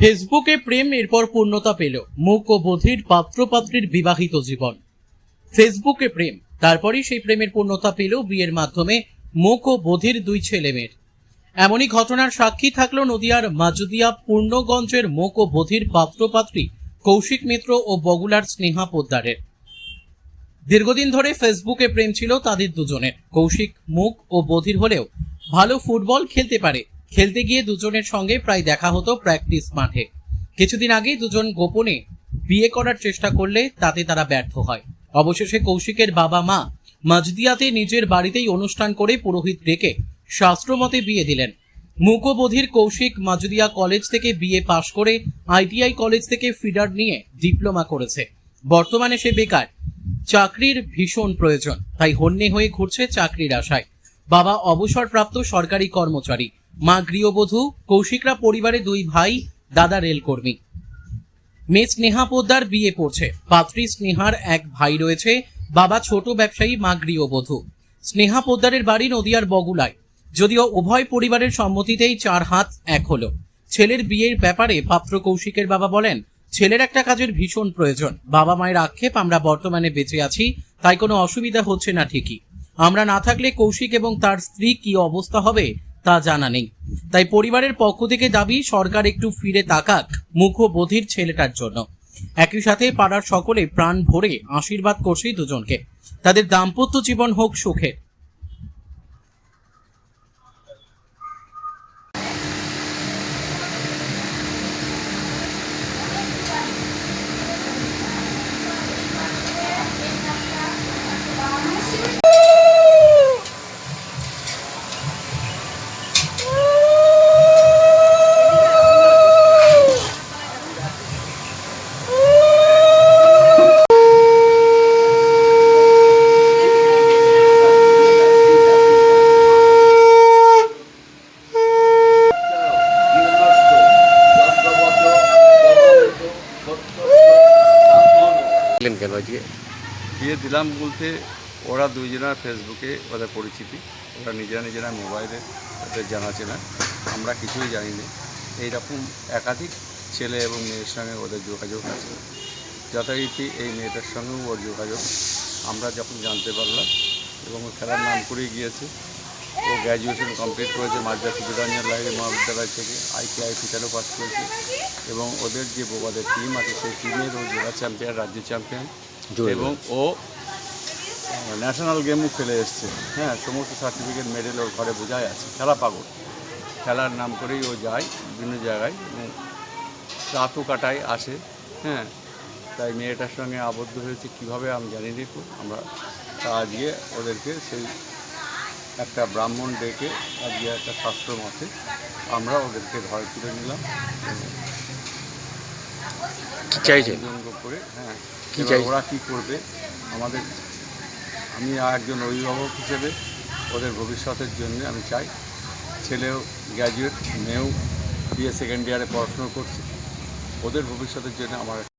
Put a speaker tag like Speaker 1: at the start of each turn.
Speaker 1: ফেসবুকে প্রেম এরপর পূর্ণতা পেল মুক ও বধির পাত্রপাত্রীর বিবাহিত জীবন। ফেসবুকে প্রেম, তারপরই সেই প্রেমের পূর্ণতা পেল বিয়ের মাধ্যমে মুক ও বধির দুই ছেলে মেয়ের। এমনই ঘটনার সাক্ষী থাকলো নদিয়ার মাজুদিয়া পূর্ণগঞ্জের মুক ও বধির পাত্রপাত্রী কৌশিক মিত্র ও বগুলার স্নেহা পোদ্দারের। দীর্ঘদিন ধরে ফেসবুকে প্রেম ছিল তাদের দুজনের। কৌশিক মুক ও বধির হলেও ভালো ফুটবল খেলতে পারে। খেলতে গিয়ে দুজনের সঙ্গে প্রায় দেখা হতো প্র্যাকটিস মাঠে। কিছুদিন আগেই দুজন গোপনে বিয়ে করার চেষ্টা করলে তাতে তারা ব্যর্থ হয়। অবশেষে কৌশিকের বাবা মা মাজদিয়াতে নিজের বাড়িতেই অনুষ্ঠান করে পুরোহিত ডেকে শাস্ত্রমতে বিয়ে দিলেন। মুক ও বধির কৌশিক মাজদিয়া কলেজ থেকে বিএ পাশ করে ITI কলেজ থেকে ফিডার নিয়ে ডিপ্লোমা করেছে। বর্তমানে সে বেকার। চাকরির ভীষণ প্রয়োজন, তাই হন্যে হয়ে ঘুরছে চাকরির আশায়। বাবা অবসরপ্রাপ্ত সরকারি কর্মচারী, মা গৃহবধূ। কৌশিকরা পরিবারে দুই ভাই, দাদা রেলকর্মী। মেয়ে স্নেহা পোদ্দার বিয়ে পড়ছে। পাত্রী স্নেহার এক ভাই রয়েছে, বাবা ছোট ব্যবসায়ী, মা গৃহবধূ। স্নেহা পোদ্দারের বাড়ি নদিয়ার বগুলায়। যদিও উভয় পরিবারের সম্মতিতেই 4 হাত এক হলো। ছেলের বিয়ের ব্যাপারে পাত্র কৌশিকের বাবা বলেন, ছেলের একটা কাজের ভীষণ প্রয়োজন। বাবা মায়ের আক্ষেপ আমরা বর্তমানে বেঁচে আছি, তাই কোনো অসুবিধা হচ্ছে না ঠিকই। আমরা না থাকলে কৌশিক এবং তার স্ত্রী কি অবস্থা হবে তা জানা নেই। তাই পরিবারের পক্ষ থেকে দাবি সরকার একটু ফিরে তাকাক মুক ও বধির ছেলেটার জন্য। একই সাথে পাড়ার সকলে প্রাণ ভরে আশীর্বাদ করছে দুজনকে। তাদের দাম্পত্য জীবন হোক সুখের।
Speaker 2: কেন আজকে
Speaker 3: বিয়ে দিলাম বলতে ওরা দুইজনের ফেসবুকে ওদের পরিচিতি, ওরা নিজেরা মোবাইলে ওদের জানাচেনা, আমরা কিছুই জানি না। এইরকম একাধিক ছেলে এবং মেয়ের সঙ্গে ওদের যোগাযোগ আছে। যথারীতি এই মেয়েটার সঙ্গেও ওর যোগাযোগ আমরা যখন জানতে পারলাম, এবং ও খেলার নাম করেই গিয়েছে। ও গ্র্যাজুয়েশন কমপ্লিট করেছে মাজদিয়া সুবিধারঞ্জন লাহিড়ী মহাবিদ্যালয় থেকে, ITI ফিটারও পাস করেছে। এবং ওদের যে ওদের টিম আছে সেই টিমের ও জেলা চ্যাম্পিয়ন, রাজ্য চ্যাম্পিয়ন, এবং ও ন্যাশনাল গেমও খেলে এসছে। হ্যাঁ, সমস্ত সার্টিফিকেট মেডেল ওর ঘরে বোঝাই আছে। খেলা পাগল, খেলার নাম করেই ও যায় বিভিন্ন জায়গায় এবং রাতও কাটায়, আসে। হ্যাঁ, তাই মেয়েটার সঙ্গে আবদ্ধ হয়েছে কীভাবে আমি জানি না। আমরা আজকে ওদেরকে সেই একটা ব্রাহ্মণ ডেকে আজকে একটা শাস্ত্র মতে আমরা ওদেরকে ঘরে তুলে নিলাম।
Speaker 2: চাইছেন
Speaker 3: করে হ্যাঁ,
Speaker 2: কি চাই
Speaker 3: ওরা কী করবে আমাদের, আমি একজন অভিভাবক হিসেবে ওদের ভবিষ্যতের জন্য আমি চাই। ছেলেও গ্র্যাজুয়েট, মেয়েও BA সেকেন্ড ইয়ারে পড়াশুনো করছে। ওদের ভবিষ্যতের জন্য আমার